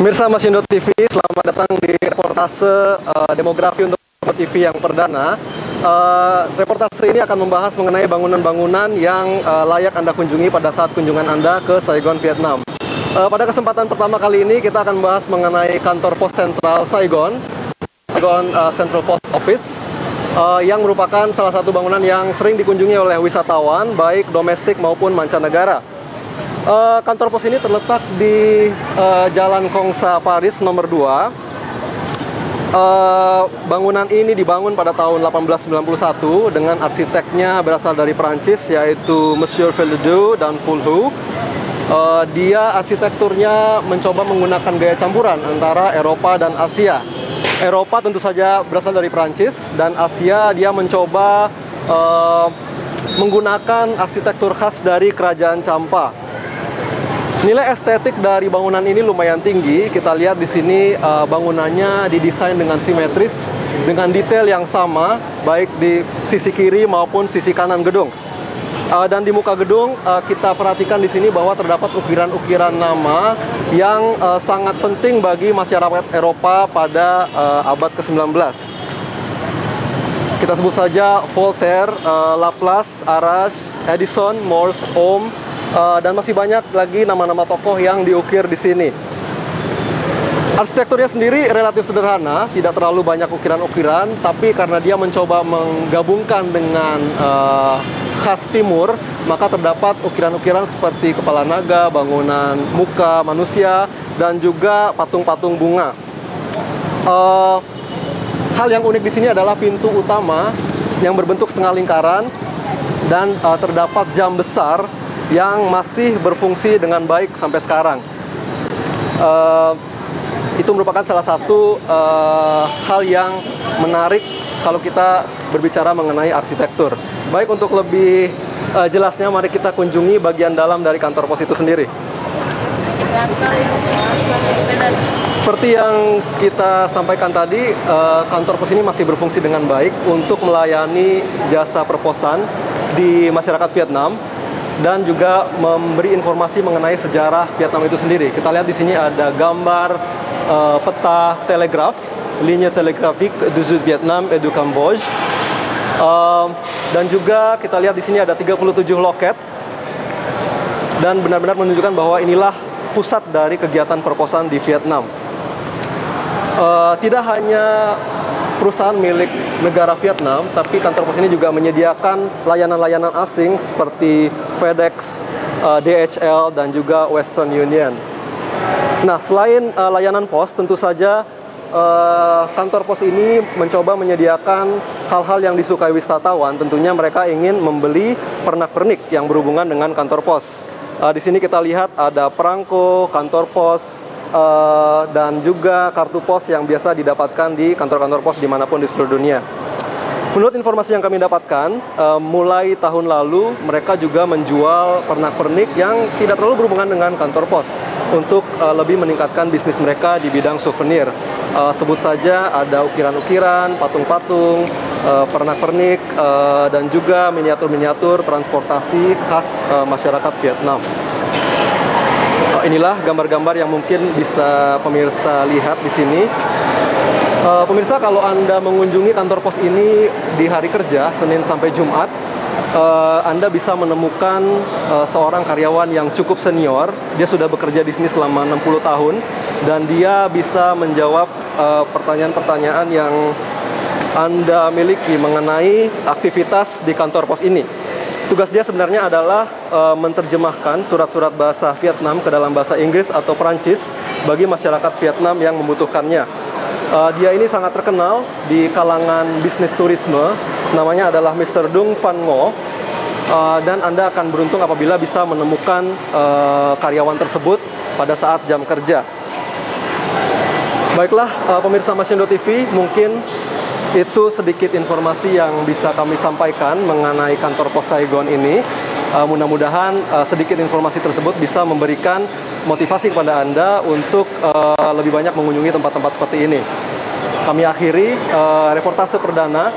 Pemirsa Masindo TV, selamat datang di reportase demografi untuk TV yang perdana. Reportase ini akan membahas mengenai bangunan-bangunan yang layak Anda kunjungi pada saat kunjungan Anda ke Saigon, Vietnam. Pada kesempatan pertama kali ini kita akan membahas mengenai kantor pos sentral Saigon, Central Post Office, yang merupakan salah satu bangunan yang sering dikunjungi oleh wisatawan, baik domestik maupun mancanegara. Kantor pos ini terletak di Jalan Kongsa Paris nomor 2. Bangunan ini dibangun pada tahun 1891 dengan arsiteknya berasal dari Perancis, yaitu Monsieur Felideau dan Fulhu. Dia arsitekturnya mencoba menggunakan gaya campuran antara Eropa dan Asia. Eropa tentu saja berasal dari Perancis, dan Asia dia mencoba menggunakan arsitektur khas dari Kerajaan Champa. Nilai estetik dari bangunan ini lumayan tinggi. Kita lihat di sini bangunannya didesain dengan simetris, dengan detail yang sama, baik di sisi kiri maupun sisi kanan gedung. Dan di muka gedung kita perhatikan di sini bahwa terdapat ukiran-ukiran nama yang sangat penting bagi masyarakat Eropa pada abad ke-19. Kita sebut saja Voltaire, Laplace, Arras, Edison, Morse, Ohm, dan masih banyak lagi nama-nama tokoh yang diukir di sini. Arsitekturnya sendiri relatif sederhana, tidak terlalu banyak ukiran-ukiran, tapi karena dia mencoba menggabungkan dengan khas timur, maka terdapat ukiran-ukiran seperti kepala naga, bangunan muka manusia, dan juga patung-patung bunga. Hal yang unik di sini adalah pintu utama yang berbentuk setengah lingkaran, dan terdapat jam besar yang masih berfungsi dengan baik sampai sekarang. Itu merupakan salah satu hal yang menarik kalau kita berbicara mengenai arsitektur. Baik, untuk lebih jelasnya mari kita kunjungi bagian dalam dari kantor pos itu sendiri. Seperti yang kita sampaikan tadi, kantor pos ini masih berfungsi dengan baik untuk melayani jasa perposan di masyarakat Vietnam, dan juga memberi informasi mengenai sejarah Vietnam itu sendiri. Kita lihat di sini ada gambar peta telegraf, ligne telegraphique du Sud Vietnam et du Cambodge. Dan juga kita lihat di sini ada 37 loket, dan benar-benar menunjukkan bahwa inilah pusat dari kegiatan perposan di Vietnam. Tidak hanya perusahaan milik negara Vietnam, tapi kantor pos ini juga menyediakan layanan-layanan asing seperti FedEx, DHL, dan juga Western Union. Nah, selain layanan pos, tentu saja kantor pos ini mencoba menyediakan hal-hal yang disukai wisatawan. Tentunya mereka ingin membeli pernak-pernik yang berhubungan dengan kantor pos. Di sini kita lihat ada perangko, kantor pos, dan juga kartu pos yang biasa didapatkan di kantor-kantor pos dimanapun di seluruh dunia. Menurut informasi yang kami dapatkan, mulai tahun lalu mereka juga menjual pernak-pernik yang tidak terlalu berhubungan dengan kantor pos untuk lebih meningkatkan bisnis mereka di bidang souvenir. Sebut saja ada ukiran-ukiran, patung-patung, pernak-pernik, dan juga miniatur-miniatur transportasi khas masyarakat Vietnam. Inilah gambar-gambar yang mungkin bisa pemirsa lihat di sini. Pemirsa, kalau Anda mengunjungi kantor pos ini di hari kerja, Senin sampai Jumat, Anda bisa menemukan seorang karyawan yang cukup senior. Dia sudah bekerja di sini selama 60 tahun, dan dia bisa menjawab pertanyaan-pertanyaan yang Anda miliki mengenai aktivitas di kantor pos ini. Tugas dia sebenarnya adalah menerjemahkan surat-surat bahasa Vietnam ke dalam bahasa Inggris atau Perancis bagi masyarakat Vietnam yang membutuhkannya. Dia ini sangat terkenal di kalangan bisnis turisme. Namanya adalah Mr. Dung Van Ngo. Dan Anda akan beruntung apabila bisa menemukan karyawan tersebut pada saat jam kerja. Baiklah, pemirsa Masindo TV, mungkin itu sedikit informasi yang bisa kami sampaikan mengenai kantor pos Saigon ini. Mudah-mudahan sedikit informasi tersebut bisa memberikan motivasi kepada Anda untuk lebih banyak mengunjungi tempat-tempat seperti ini. Kami akhiri reportase perdana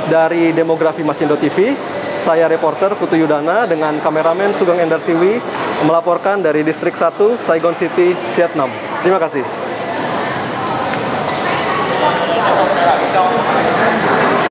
dari Demografi Masindo TV. Saya reporter Putu Yudana dengan kameramen Sugeng Endar Siwi melaporkan dari Distrik 1, Saigon City, Vietnam. Terima kasih.